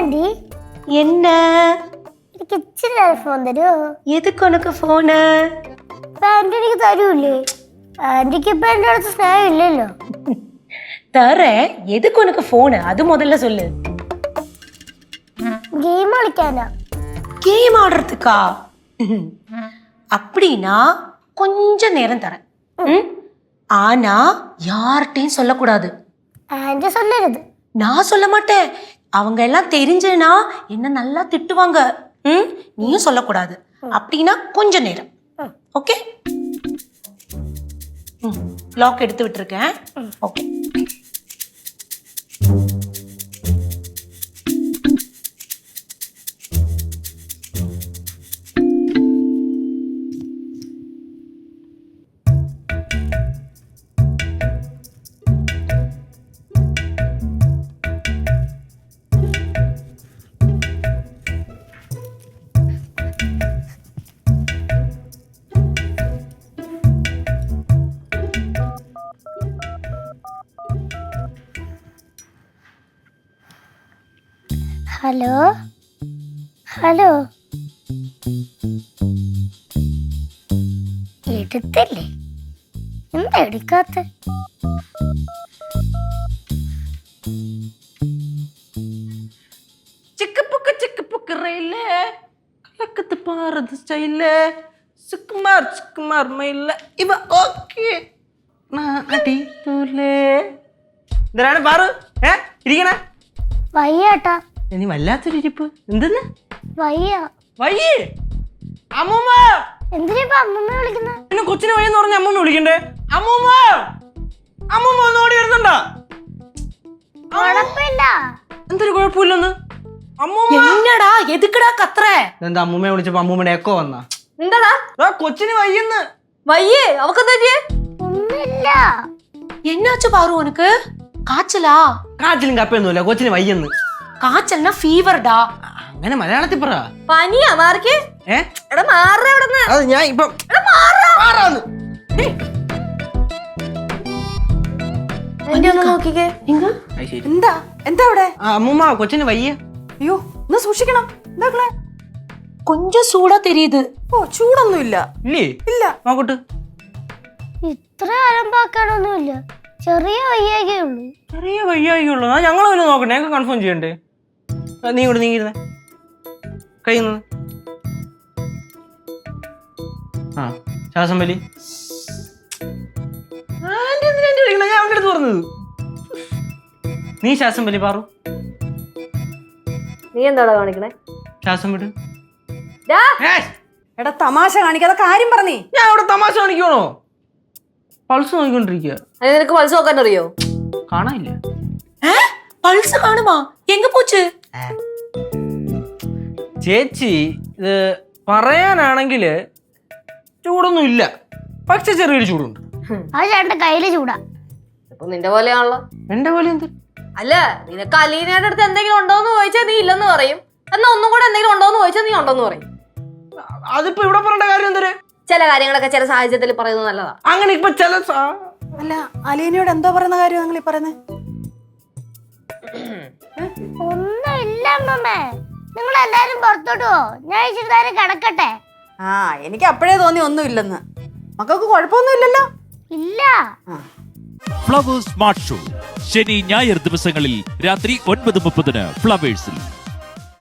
Anti என்ன എനിക്ക് ഇച്ചിരി ഫോൺ തരുമോ? எதுக்கு உனக்கு போனு? ആന്റി എനിക്ക് തരൂല്ലേ? ആന്റിക്ക് ഇപ്പൊ എന്റെ അടുത്ത് സ്നേഹം ഇല്ലല്ലോ. தரேன். எதுக்கு உனக்கு போனு? அது முதல்ல சொல்லு. ഗെയിം കളിക്കാനാ. கேம் ஆடுறதுக்கா? அப்படின்னா கொஞ்ச நேரம் தரேன். ஆனா யார்கிட்டையும் சொல்லக்கூடாது. ആന്റി சொல்லരുത്. நான் சொல்ல மாட்டேன். அவங்க எல்லாம் தெரிஞ்சுனா என்ன நல்லா திட்டுவாங்க. நீயும் சொல்லக்கூடாது. அப்படின்னா கொஞ்ச நேரம். ஓகே? லாக் எடுத்து விட்டுருக்கேன். ஓகே. ഹലോ ഹലോ എടുത്തില്ലേ? എന്താ എടുക്കാത്ത? ചിക്ക് റെയിലേ കലക്കത്ത് പാറത് സ്റ്റൈലേ സുകുമാർ മൈല ഇവ ഓക്കേ നാടിതുലേ എന്താണ് പാറു ഇരിക്കണേ? വയ്യാട്ടാ. നീ വല്ലാത്തൊരു ഇരിപ്പ്. എന്തെന്ന് വയ്യ? വയ്യേ അമ്മൂമ്മ എന്തിനാ അമ്മമ്മ വിളിക്കുന്ന? പിന്നെ കൊച്ചിന് വയ്യെന്ന് പറഞ്ഞ അമ്മൂമ്മ വിളിക്കണ്ടേ? അമ്മൂമ്മ അമ്മൂമ്മ ഒന്ന് ഓടി വരുന്നുണ്ടോ? കുഴപ്പമില്ല. എന്തൊരു കുഴപ്പമില്ലെന്ന്? என்னடா எதுக்குடா கத்துற? എന്താ അമ്മൂമ്മയെ വിളിച്ചപ്പോ അമ്മൂമ്മയുടെ എക്കോ വന്നാ? എന്താടാ കൊച്ചിന് വയ്യെന്ന്. വയ്യേ? അവക്കെന്താ പറ്റിയേ? ഒന്നുമില്ല. என்னாச்சு பாரு உனக்கு? காய்ச்சலா? കാച്ചിലും കപ്പയൊന്നുമില്ല, കൊച്ചിന് വയ്യെന്ന്. காய்ச்சல்னா ஃபீவர்டா. അങ്ങനെ മലയാളത്തിൽ പറ. പനിയാ മാർക്ക്? എടാ മാറ ഇവിടുന്ന്. അത് ഞാൻ ഇപ്പം മാറാന്ന്. നോക്കിക്കേ. എന്താ എന്താ അവിടെ? അമ്മൂമ്മ കൊച്ചിന് വയ്യ. അയ്യോ ഒന്ന് സൂക്ഷിക്കണം. എന്താ கொஞ்சம் சூடா தெரியுது. ഓ ചൂടൊന്നുമില്ല. ഇല്ലേ? ഇല്ല. നോക്കട്ടെ. ഇത്ര അലമ്പാക്കാനൊന്നുമില്ല. ചെറിയ വയ്യാകേ ഉള്ളൂ. ചെറിയ വയ്യായിക്കുള്ളൂ. ഞങ്ങൾ വല്ല നോക്കട്ടെ, ഞങ്ങൾക്ക് കൺഫേം ചെയ്യണ്ടേ? നീ ഇവിടെ നീങ്ങിരുന്നേ, കഴിയുന്നത്. ആ ശ്വാസം വലി. ഞാൻ അവൻ്റെ അടുത്ത് പറഞ്ഞത്. നീ ശ്വാസം വലി പാറു. നീ എന്താടാ കാണിക്കണേ? ശ്വാസം വിട്. എടാ തമാശ കാണിക്കാതെ കാര്യം പറഞ്ഞേ. ഞാൻ അവിടെ തമാശ കാണിക്കണോ? പൾസ് നോക്കിക്കൊണ്ടിരിക്കുക. നിനക്ക് പൾസ് നോക്കാൻ അറിയോ? കാണാനില്ല. പൾസ് കാണുമാ? എങ്ക പോച്ച്? ചേച്ചി ഇത് പറയാനാണെങ്കിൽ ചൂടൊന്നും ഇല്ല, പക്ഷെ ചെറിയൊരു ചൂടുണ്ട്. അത് ചേട്ടന്റെ കയ്യില് ചൂടാ. ഇപ്പൊ നിന്റെ പോലെയാണല്ലോ. എന്റെ പോലെ എന്ത്? അല്ല, നിനക്ക് അലീനയുടെ അടുത്ത് എന്തെങ്കിലും ഉണ്ടോന്ന് ചോദിച്ചാൽ നീ ഇല്ലെന്ന് പറയും. എന്നാ ഒന്നും കൂടെ എന്തെങ്കിലും ഉണ്ടോന്ന് ചോദിച്ചാൽ നീ ഉണ്ടോന്ന് പറയും. അതിപ്പോ ഇവിടെ പറയേണ്ട കാര്യം എന്തര്? ചില കാര്യങ്ങളൊക്കെ ചില സാഹചര്യത്തിൽ പറയുന്നത് നല്ലതാ. അങ്ങനെ ഇപ്പൊ ചില അല്ല അലീനയോട് എന്തോ പറയുന്ന കാര്യം നിങ്ങൾ ഈ പറയുന്നത്? ഒന്നുമില്ല അമ്മമ്മേ. നിങ്ങൾ എല്ലാരും പുറത്തോട്ട് പോ, ഞാൻ ഇച്ചിരി നേരം കിടക്കട്ടെ. ആ എനിക്ക് അപ്പോഴേ തോന്നി ഒന്നുമില്ലെന്ന്. മക്കൾക്ക് കുഴപ്പമൊന്നുമില്ലല്ലോ? ഇല്ല. ഫ്ലവേഴ്സ് സ്മാർട്ട് ഷോ ശനി ഞായർ ദിവസങ്ങളിൽ രാത്രി 9:30 ഫ്ലവേഴ്സിൽ.